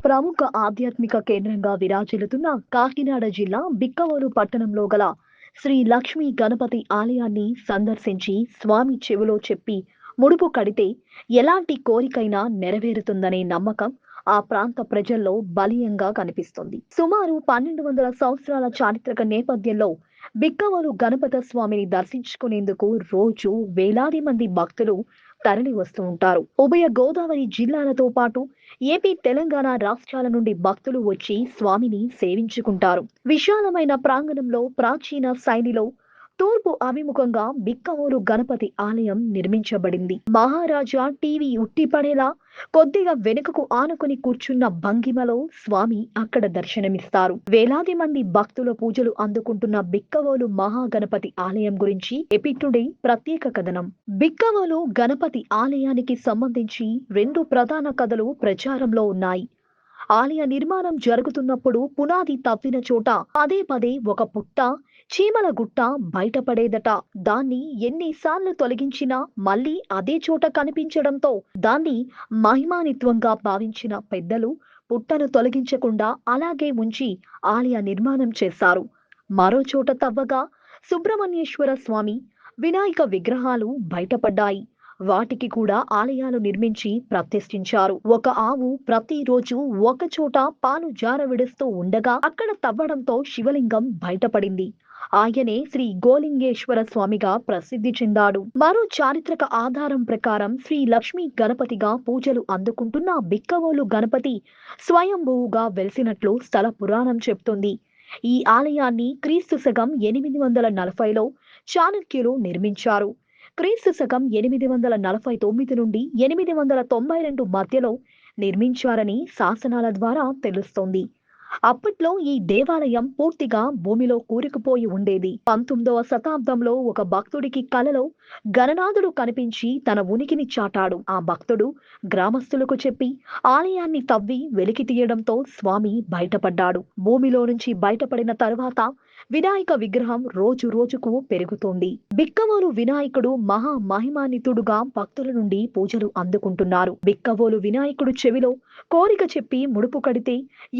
ప్రముఖ ఆధ్యాత్మిక కేంద్రంగా విరాజిల్లుతున్న కాకినాడ జిల్లా బిక్కవోలు పట్టణంలో గల శ్రీ లక్ష్మీ గణపతి ఆలయాన్ని సందర్శించి స్వామి చెవిలో చెప్పి ముడుపు కడితే ఎలాంటి కోరికైనా నెరవేరుతుందనే నమ్మకం ఆ ప్రాంత ప్రజల్లో బలీయంగా కనిపిస్తుంది. సుమారు 1200 సంవత్సరాల చారిత్రక నేపథ్యంలో బిక్కవోలు గణపత స్వామిని దర్శించుకునేందుకు రోజు వేలాది మంది భక్తులు తరలి వస్తూ ఉంటారు. ఉభయ గోదావరి జిల్లాలతో పాటు ఏపీ, తెలంగాణ రాష్ట్రాల నుండి భక్తులు వచ్చి స్వామిని సేవించుకుంటారు. విశాలమైన ప్రాంగణంలో ప్రాచీన శైలిలో తూర్పు అభిముఖంగా బిక్కవోలు గణపతి ఆలయం నిర్మించబడింది. మహారాజా టీవీ ఉట్టిపడేలా కొద్దిగా వెనుకకు ఆనుకుని కూర్చున్న భంగిమలో స్వామి అక్కడ దర్శనమిస్తారు. వేలాది మంది భక్తుల పూజలు అందుకుంటున్న బిక్కవోలు మహాగణపతి ఆలయం గురించి ఎపిక్ టుడే ప్రత్యేక కథనం. బిక్కవోలు గణపతి ఆలయానికి సంబంధించి 2 ప్రధాన కథలు ప్రచారంలో ఉన్నాయి. ఆలయ నిర్మాణం జరుగుతున్నప్పుడు పునాది తవ్విన చోట పదే పదే ఒక పుట్ట, చీమల గుట్ట బయటపడేదట. దాన్ని ఎన్నిసార్లు తొలగించినా మళ్ళీ అదే చోట కనిపించడంతో దాన్ని మహిమానిత్వంగా భావించిన పెద్దలు పుట్టను తొలగించకుండా అలాగే ఉంచి ఆలయ నిర్మాణం చేశారు. మరో చోట తవ్వగా సుబ్రహ్మణ్యేశ్వర స్వామి, వినాయక విగ్రహాలు బయటపడ్డాయి. వాటికి కూడా ఆలయాలు నిర్మించి ప్రతిష్ఠించారు. ఒక ఆవు ప్రతిరోజు ఒక చోట పాలు జారవిడుస్తూ ఉండగా అక్కడ తవ్వడంతో శివలింగం బయటపడింది. ఆయనే శ్రీ గోలింగేశ్వర స్వామిగా ప్రసిద్ధి చెందాడు. మరో చారిత్రక ఆధారం ప్రకారం శ్రీ లక్ష్మీ గణపతిగా పూజలు అందుకుంటున్న బిక్కవోలు గణపతి స్వయంభువుగా వెలిసినట్లు స్థల పురాణం చెప్తుంది. ఈ ఆలయాన్ని క్రీస్తు శకం 840లో చాణక్యులు నిర్మించారు. క్రీస్తు శకం 849 నుండి 892 మధ్యలో నిర్మించారని శాసనాల ద్వారా తెలుస్తోంది. అప్పట్లో ఈ దేవాలయం పూర్తిగా భూమిలో కూరుకుపోయి ఉండేది. 19వ శతాబ్దంలో ఒక భక్తుడికి కలలో గణనాథుడు కనిపించి తన ఉనికిని చాటాడు. ఆ భక్తుడు గ్రామస్తులకు చెప్పి ఆలయాన్ని తవ్వి వెలికి తీయడంతో స్వామి బయటపడ్డాడు. భూమిలో నుంచి బయటపడిన తరువాత వినాయక విగ్రహం రోజు రోజుకు పెరుగుతోంది. బిక్కవోలు వినాయకుడు మహా మహిమాన్వితుడుగా భక్తుల నుండి పూజలు అందుకుంటున్నారు. బిక్కవోలు వినాయకుడు చెవిలో కోరిక చెప్పి ముడుపు కడితే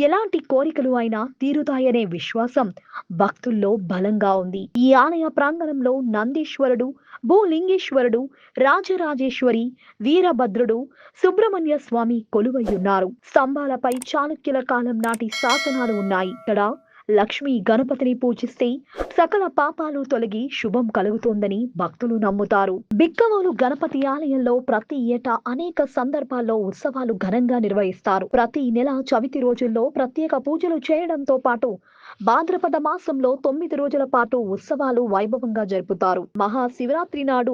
ఎలాంటి కోరికలు అయినా తీరుతాయనే విశ్వాసం భక్తుల్లో బలంగా ఉంది. ఈ ఆలయ ప్రాంగణంలో నందీశ్వరుడు, భూలింగేశ్వరుడు, రాజరాజేశ్వరి, వీరభద్రుడు, సుబ్రహ్మణ్య స్వామి కొలువయ్యున్నారు. స్తంభాలపై చాళుక్యుల కాలం నాటి శాసనాలు ఉన్నాయి. ఇక్కడ లక్ష్మీ గణపతిని పూజిస్తే సకల పాపాలు తొలగి శుభం కలుగుతోందని భక్తులు నమ్ముతారు. బిక్కవోలు గణపతి ఆలయంలో ప్రతి ఏటా అనేక సందర్భాల్లో ఉత్సవాలు ఘనంగా నిర్వహిస్తారు. ప్రతి నెల చవితి రోజుల్లో ప్రత్యేక పూజలు చేయడంతో పాటు భాద్రపద మాసంలో 9 రోజుల పాటు ఉత్సవాలు వైభవంగా జరుపుతారు. మహాశివరాత్రి నాడు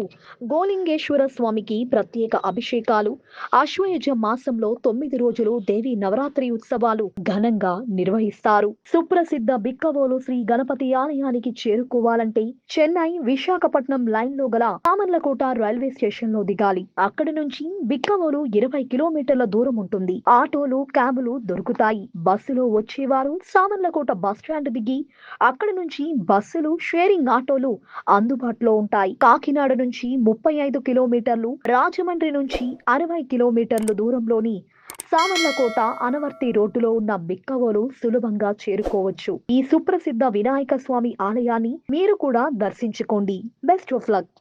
గోలింగేశ్వర స్వామికి ప్రత్యేక అభిషేకాలు, ఆశ్వయుజ మాసంలో 9 రోజులు దేవి నవరాత్రి ఉత్సవాలు ఘనంగా నిర్వహిస్తారు. సుప్రసిద్ధ బిక్కవోలు శ్రీ గణపతి ఆలయానికి చేరుకోవాలంటే చెన్నై, విశాఖపట్నం లైన్ లో గల సామర్లకోట రైల్వే స్టేషన్ లో దిగాలి. అక్కడి నుంచి బిక్కవోలు 20 కిలోమీటర్ల దూరం ఉంటుంది. ఆటోలు, క్యాబులు దొరుకుతాయి. బస్సులో వచ్చేవారు సామర్లకోట బస్ స్టాండ్ దిగి అక్కడి నుంచి బస్సులు, షేరింగ్ ఆటోలు అందుబాటులో ఉంటాయి. కాకినాడ నుంచి 35 కిలోమీటర్లు, రాజమండ్రి నుంచి 60 కిలోమీటర్లు దూరంలోని సామర్లకోట అనవర్తి రోడ్డులో ఉన్న బిక్కవోలు సులభంగా చేరుకోవచ్చు. ఈ సుప్రసిద్ధ వినాయక స్వామి ఆలయాన్ని మీరు కూడా దర్శించుకోండి. Best of luck.